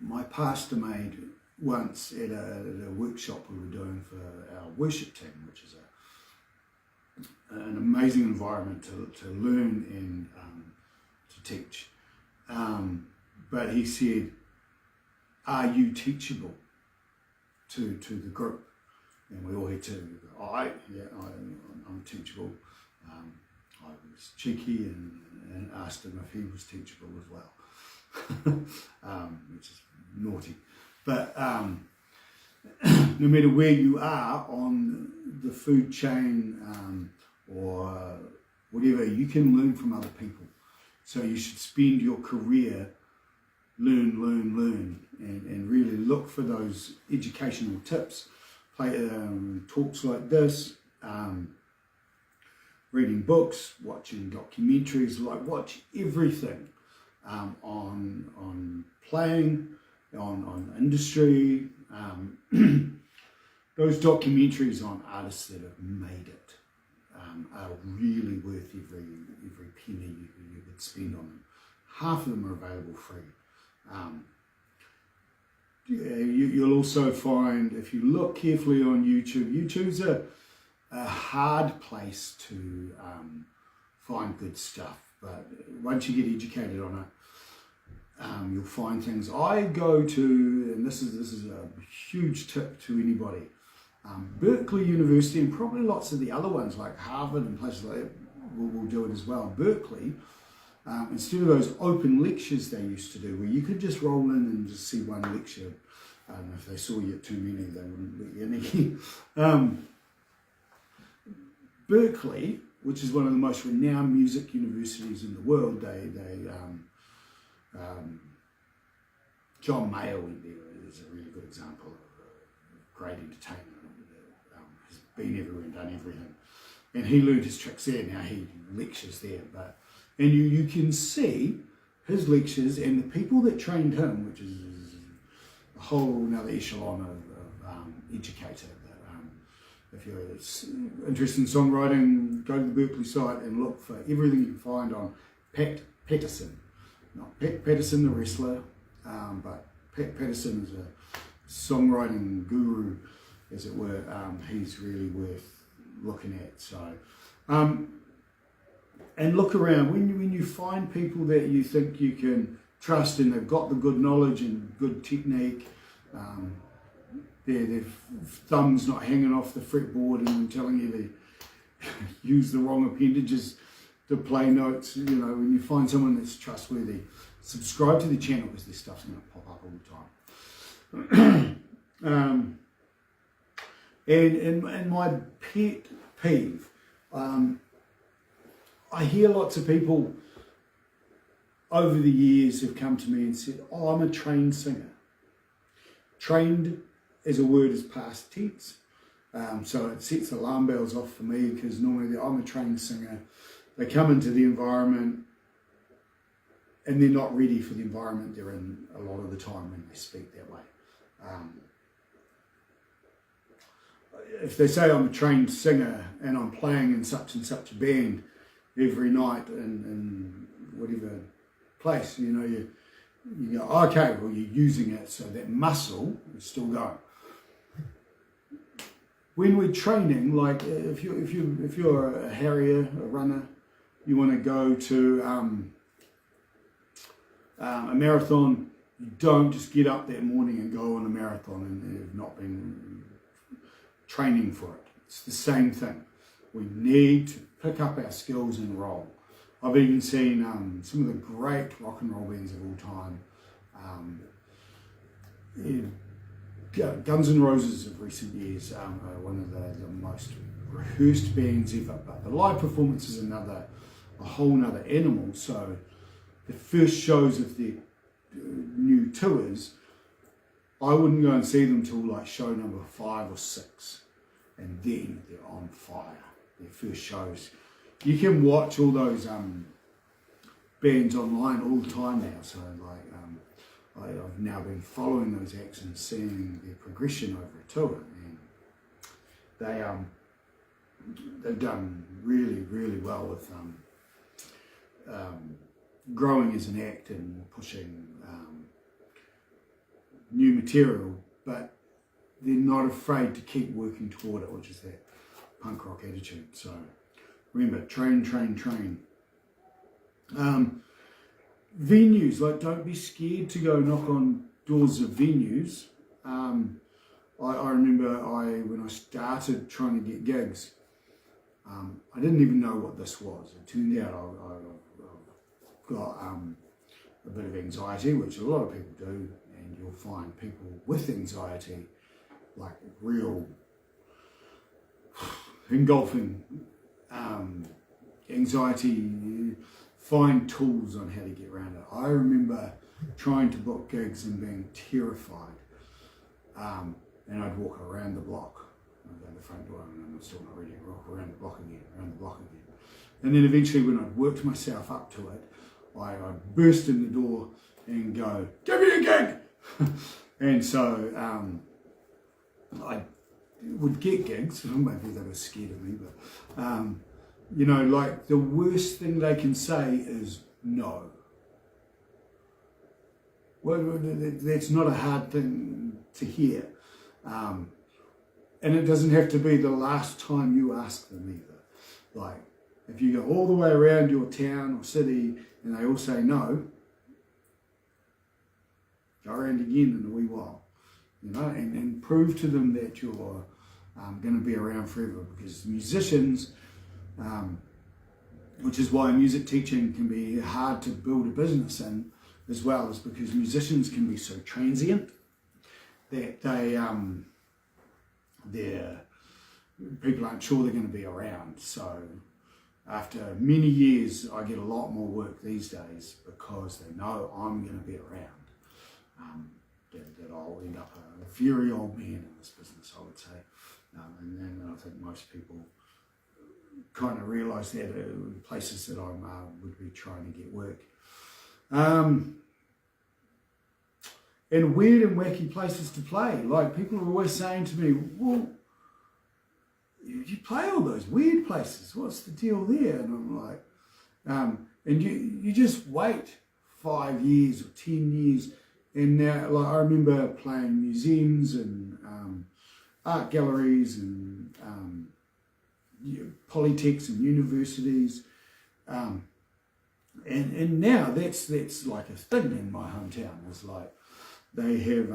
my pastor made once at a workshop we were doing for our worship team, which is an amazing environment to learn and to teach. But he said, "Are you teachable?" to the group, and we all had to go, I'm teachable. I was cheeky and asked him if he was teachable as well, which is naughty. But no matter where you are on the food chain or whatever, you can learn from other people. So you should spend your career learn, and really look for those educational tips. Play talks like this, reading books, watching documentaries, watch everything on playing, on industry. Those documentaries on artists that have made it are really worth every penny you could spend on them. Half of them are available free. You'll also find, if you look carefully on YouTube's a hard place to find good stuff, but once you get educated on it, you'll find things. I go to, and this is a huge tip to anybody, Berkeley University, and probably lots of the other ones like Harvard and places like that will do it as well. Berkeley, instead of those open lectures they used to do, where you could just roll in and just see one lecture, if they saw you at too many, they wouldn't let you in. Berkeley, which is one of the most renowned music universities in the world, John Mayer went there is a really good example of great entertainment. Has been everywhere and done everything, and he learned his tricks there. Now he lectures there, and you can see his lectures and the people that trained him, which is a whole another echelon of educator. If you're interested in songwriting, go to the Berkeley site and look for everything you can find on Pat Patterson. Not Pat Patterson, the wrestler, but Pat Patterson is a songwriting guru, as it were. He's really worth looking at. So, and look around. When you find people that you think you can trust and they've got the good knowledge and good technique, their thumb's not hanging off the fretboard and telling you to use the wrong appendages to play notes. When you find someone that's trustworthy, subscribe to the channel, because this stuff's going to pop up all the time. And my pet peeve, I hear lots of people over the years have come to me and said, oh, I'm a trained singer. Trained as a word is past tense. So it sets alarm bells off for me, because normally I'm a trained singer. They come into the environment and they're not ready for the environment they're in a lot of the time when they speak that way. If they say I'm a trained singer and I'm playing in such and such a band every night in whatever place, you go, okay, well, you're using it, so that muscle is still going. When we're training, like if you're a harrier, a runner, you want to go to a marathon, you don't just get up that morning and go on a marathon and have not been training for it. It's the same thing. We need to pick up our skills and roll. I've even seen some of the great rock and roll bands of all time. Guns N' Roses of recent years are one of the most rehearsed bands ever, but the live performance is a whole nother animal. So the first shows of their new tours, I wouldn't go and see them till like show number 5 or 6, and then they're on fire. Their first shows, you can watch all those bands online all the time now. So like I've now been following those acts and seeing their progression over a tour, and they've done really, really well with growing as an act and pushing new material, but they're not afraid to keep working toward it, which is that punk rock attitude. So remember, train, train, train. Venues, like, don't be scared to go knock on doors of venues. I remember when I started trying to get gigs, I didn't even know what this was. It turned out I've got a bit of anxiety, which a lot of people do, and you'll find people with anxiety, like real engulfing anxiety, find tools on how to get around it. I remember trying to book gigs and being terrified, and I'd walk around the block. I'd go to the front door and I'm still not ready to walk around the block again, and then eventually when I'd worked myself up to it, I'd burst in the door and go, give me a gig! And so I would get gigs. Maybe they were scared of me, but like the worst thing they can say is no. Well, that's not a hard thing to hear. And it doesn't have to be the last time you ask them either. Like, if you go all the way around your town or city and they all say no, go around again in a wee while, and prove to them that you're going to be around forever, because musicians, which is why music teaching can be hard to build a business in, as well, is because musicians can be so transient that people aren't sure they're going to be around. So after many years, I get a lot more work these days because they know I'm going to be around. That I'll end up a very old man in this business, I would say. And then I think most people kind of realise that in places that I would be trying to get work. And weird and wacky places to play. Like, people are always saying to me, well, you play all those weird places, what's the deal there? And I'm like, and you just wait 5 years or 10 years. And now, like, I remember playing museums and art galleries and polytechs and universities, and now that's like a thing in my hometown. It's like they have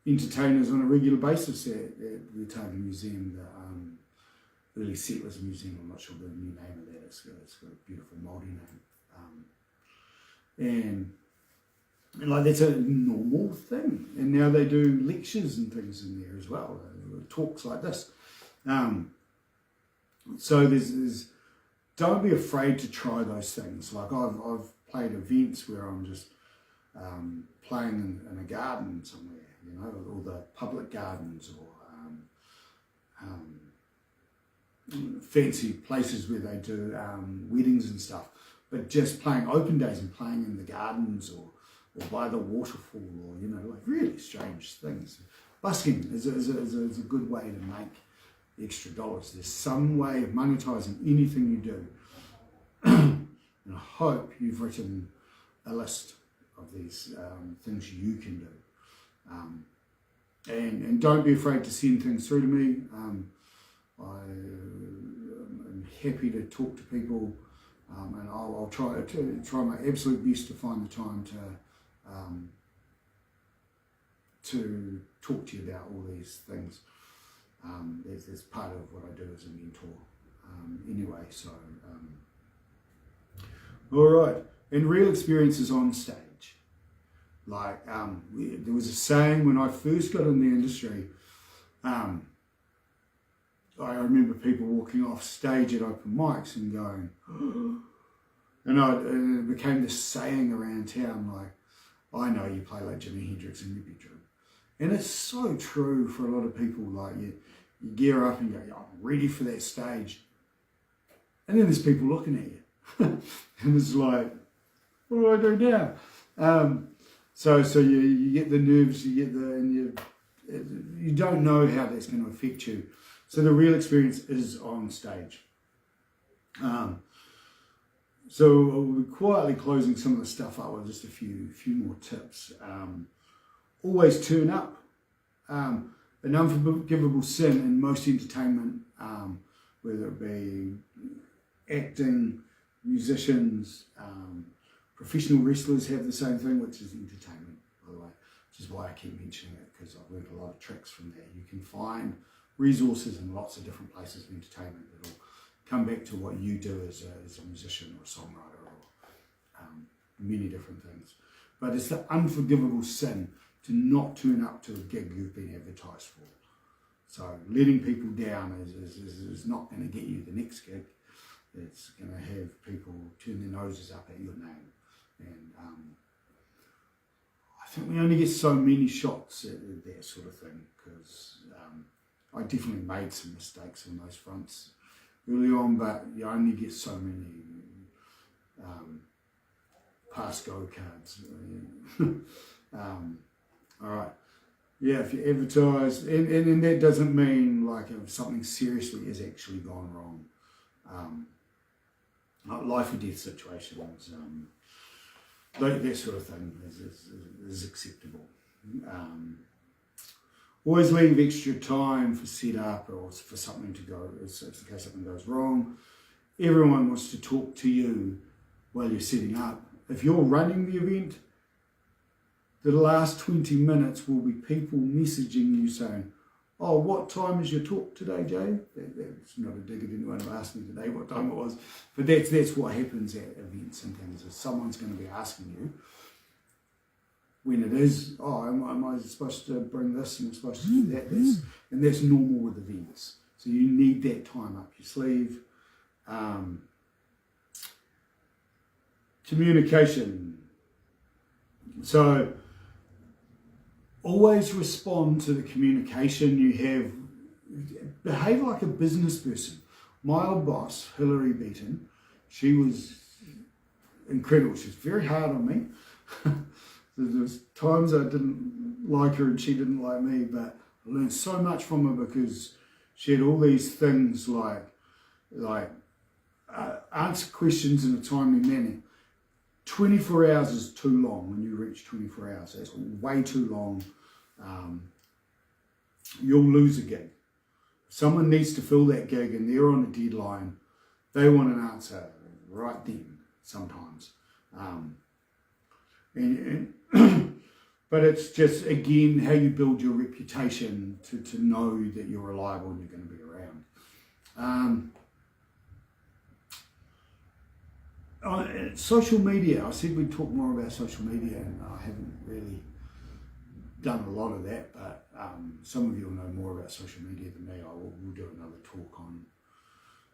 entertainers on a regular basis at the Otago Museum, the Early Settlers Museum. I'm not sure the new name of that. It's got a beautiful Māori name, and And like that's a normal thing. And now they do lectures and things in there as well, talks like this. So there's don't be afraid to try those things. Like I've played events where I'm just playing in a garden somewhere, you know, or the public gardens, or fancy places where they do weddings and stuff, but just playing open days and playing in the gardens, or by the waterfall, or, you know, like really strange things. Busking is a good way to make extra dollars. There's some way of monetizing anything you do. And I hope you've written a list of these things you can do. And don't be afraid to send things through to me. I'm happy to talk to people, and I'll try my absolute best to find the time to talk to you about all these things. That's part of what I do as a mentor anyway. So all right, and real experiences on stage. Like there was a saying when I first got in the industry. I remember people walking off stage at open mics and going, and it became this saying around town, like, I know you play like Jimi Hendrix in your bedroom. And it's so true for a lot of people. Like you gear up and go, yeah, I'm ready for that stage. And then there's people looking at you. And it's like, what do I do now? So you get the nerves, and you don't know how that's going to affect you. So the real experience is on stage. So we'll be quietly closing some of the stuff up with just a few more tips. Always turn up. An unforgivable sin in most entertainment, whether it be acting, musicians, professional wrestlers have the same thing, which is entertainment, by the way, which is why I keep mentioning it, because I've learned a lot of tricks from there. You can find resources in lots of different places of entertainment that'll come back to what you do as a musician or a songwriter, or many different things. But it's the unforgivable sin to not turn up to a gig you've been advertised for. So letting people down is not going to get you the next gig. It's going to have people turn their noses up at your name. And I think we only get so many shots at that sort of thing, because I definitely made some mistakes on those fronts early on, but you only get so many pass go cards. All right. Yeah, if you advertise, and that doesn't mean like if something seriously has actually gone wrong. Like life or death situations, that sort of thing is acceptable. Always leave extra time for setup, or for something to go, in case something goes wrong. Everyone wants to talk to you while you're setting up. If you're running the event, the last 20 minutes will be people messaging you saying, oh, what time is your talk today, Jae? That's not a dig at anyone who asked me today what time it was. But that's what happens at events and things, is someone's going to be asking you when it is, oh, am I supposed to bring this and I'm supposed to do that? And that's normal with events. So you need that time up your sleeve. Communication. So always respond to the communication you have. Behave like a business person. My old boss, Hilary Beaton, she was incredible. She was very hard on me. There was times I didn't like her and she didn't like me, but I learned so much from her, because she had all these things like answer questions in a timely manner. 24 hours is too long when you reach 24 hours. That's way too long. You'll lose a gig. If someone needs to fill that gig and they're on a deadline, they want an answer right then sometimes. But it's just, again, how you build your reputation to know that you're reliable and you're going to be around. social media, I said we'd talk more about social media, and I haven't really done a lot of that, but some of you will know more about social media than me. We'll do another talk on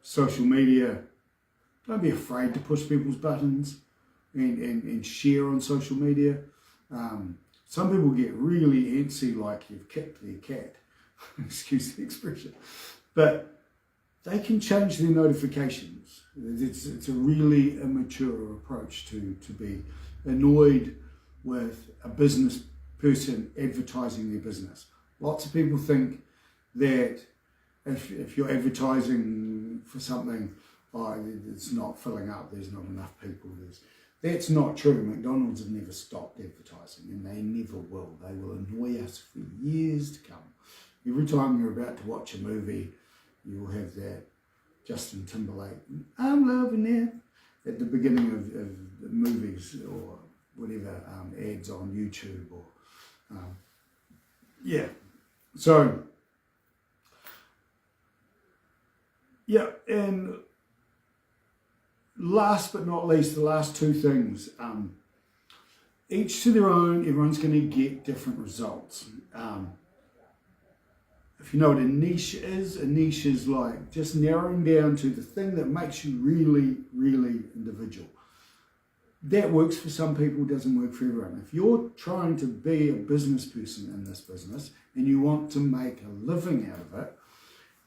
social media. Don't be afraid to push people's buttons and share on social media. Some people get really antsy, like you've kicked their cat, excuse the expression, but they can change their notifications. It's a really immature approach to be annoyed with a business person advertising their business. Lots of people think that if you're advertising for something, it's not filling up, there's not enough people. That's not true. McDonald's have never stopped advertising, and they never will. They will annoy us for years to come. Every time you're about to watch a movie, you will have that Justin Timberlake, I'm loving it, at the beginning of the movies or whatever, ads on YouTube or yeah. So yeah, and last but not least, the last two things, each to their own. Everyone's going to get different results. If you know what a niche is like just narrowing down to the thing that makes you really, really individual. That works for some people, doesn't work for everyone. If you're trying to be a business person in this business and you want to make a living out of it,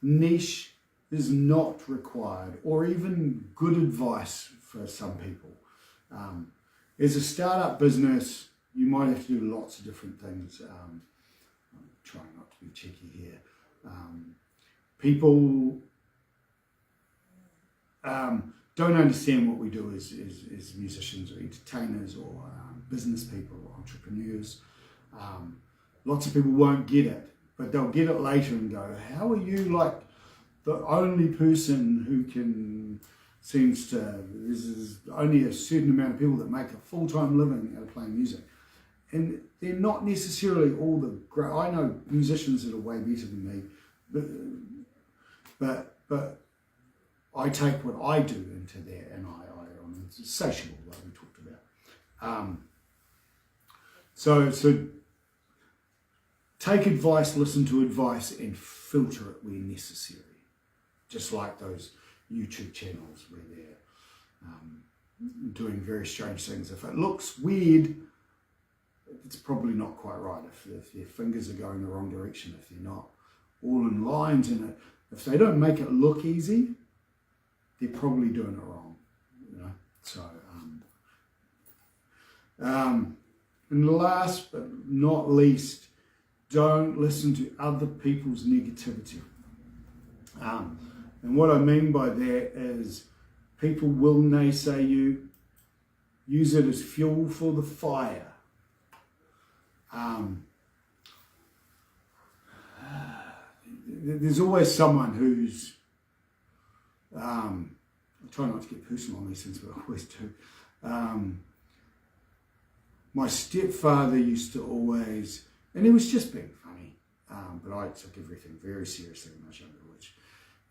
niche is not required, or even good advice for some people. As a startup business, you might have to do lots of different things. I'm trying not to be cheeky here. People don't understand what we do as musicians or entertainers or business people or entrepreneurs. Lots of people won't get it, but they'll get it later and go, how are you like the only person who there's only a certain amount of people that make a full-time living out of playing music. And they're not necessarily all the great. I know musicians that are way better than me, but I take what I do into there, and I'm insatiable, like we talked about. So take advice, listen to advice, and filter it where necessary. Just like those YouTube channels where they're doing very strange things. If it looks weird, it's probably not quite right. If their fingers are going the wrong direction, if they're not all in lines in it, if they don't make it look easy, they're probably doing it wrong, you know. So, and last but not least, don't listen to other people's negativity. And what I mean by that is people will naysay you, use it as fuel for the fire. There's always someone who's, I try not to get personal on these things, but I always do. My stepfather used to always, and he was just being funny, but I took everything very seriously when I was younger, which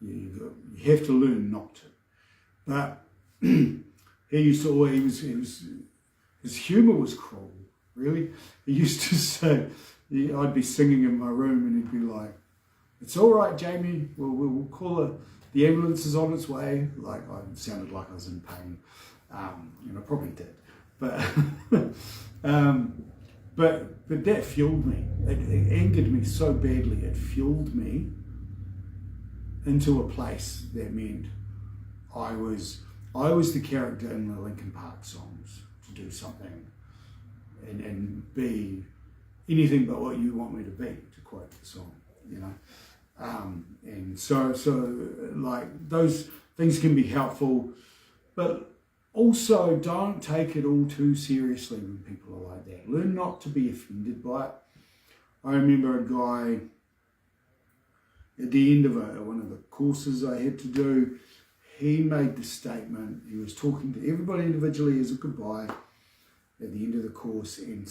you have to learn not to. But he used to always, his humour was cruel, really. He used to say, I'd be singing in my room and he'd be like, it's all right, Jamie, we'll call it, the ambulance is on its way. Like, I sounded like I was in pain, and I probably did. But but that fueled me. It angered me so badly. It fueled me into a place that meant I was the character in the Linkin Park songs to do something and be anything but what you want me to be, to quote the song, you know. And so like those things can be helpful, but also don't take it all too seriously when people are like that. Learn not to be offended by it. I remember a guy at the end of one of the courses I had to do, he made the statement, he was talking to everybody individually as a goodbye at the end of the course and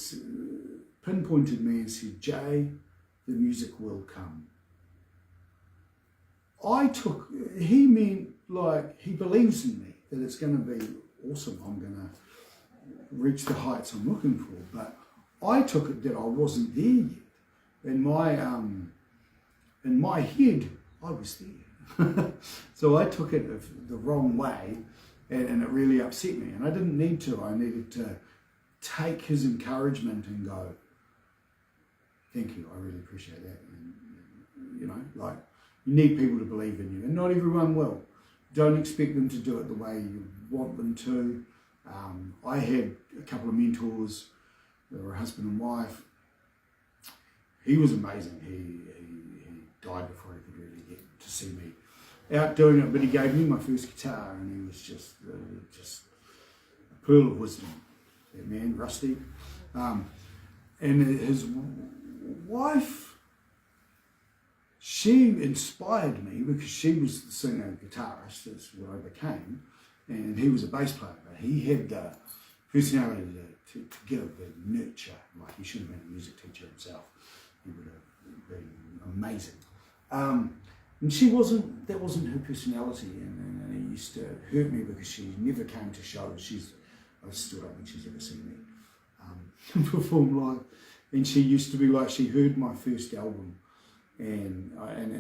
pinpointed me and said, Jay, the music will come. He meant like he believes in me, that it's going to be awesome, I'm going to reach the heights I'm looking for. But I took it that I wasn't there yet. In my head, I was there. So I took it the wrong way, and it really upset me. And I didn't need to. I needed to take his encouragement and go, thank you, I really appreciate that. And, you know, like, you need people to believe in you, and not everyone will. Don't expect them to do it the way you want them to. I had a couple of mentors that were a husband and wife. He was amazing. He died before he could really get to see me out doing it, but he gave me my first guitar, and he was just a pearl of wisdom. That man, Rusty. And his wife, she inspired me because she was the singer and guitarist, that's what I became, and he was a bass player, but he had the personality to give, the nurture. Like, he should have been a music teacher himself. He would have been amazing. And that wasn't her personality, and it used to hurt me because she never came to shows. I still don't think she's ever seen me perform live. And she used to be like, she heard my first album, and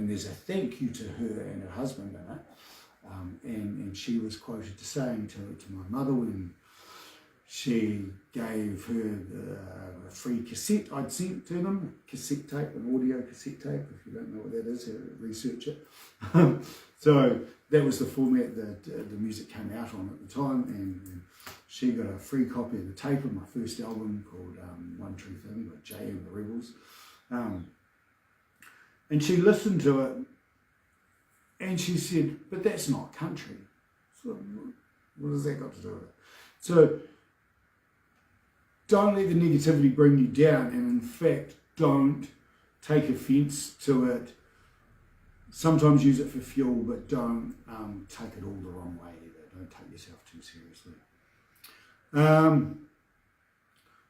there's a thank you to her and her husband in it. And she was quoted to saying to my mother when she gave her a free cassette I'd sent to them, cassette tape, an audio cassette tape. If you don't know what that is, research it. So that was the format that the music came out on at the time, and she got a free copy of the tape of my first album called One True Thing by Jae and the Rebels. And she listened to it, and she said, but that's not country. So what has that got to do with it? So don't let the negativity bring you down, and in fact, don't take offence to it. Sometimes use it for fuel, but don't take it all the wrong way either. Don't take yourself too seriously.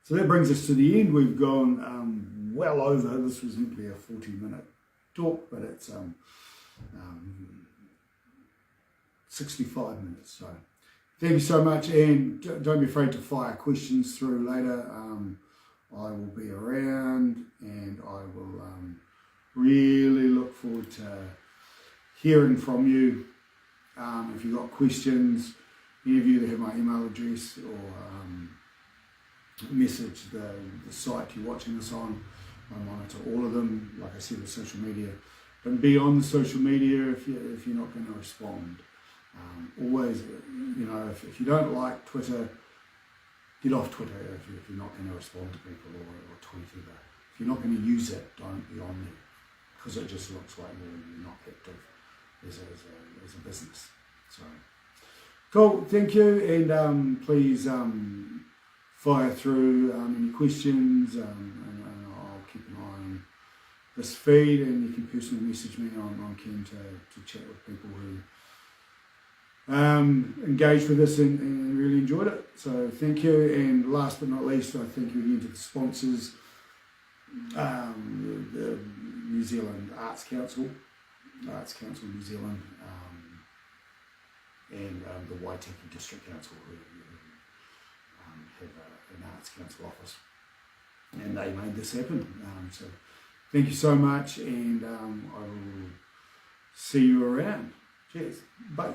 So that brings us to the end. We've gone well over. This was meant to be a 40-minute talk, but it's 65 minutes. So thank you so much, and don't be afraid to fire questions through later. I will be around, and I will really look forward to hearing from you. If you've got questions, any of you that have my email address, or message the site you're watching this on. I monitor all of them, like I said, with social media. But be on the social media if you're not going to respond. Always, you know, if you don't like Twitter, get off Twitter if you're not going to respond to people or tweet either. If you're not going to use it, don't be on there, because it just looks like you're not active as a business. So, cool, thank you, and please fire through any questions, and I'll keep an eye on this feed, and you can personally message me. I'm keen to chat with people who engaged with us and really enjoyed it. So thank you, and last but not least, I thank you again to the sponsors, the New Zealand Arts Council New Zealand, and the Waitaki District Council, who have an Arts Council office, and they made this happen. So thank you so much, and I will see you around. Cheers, bye.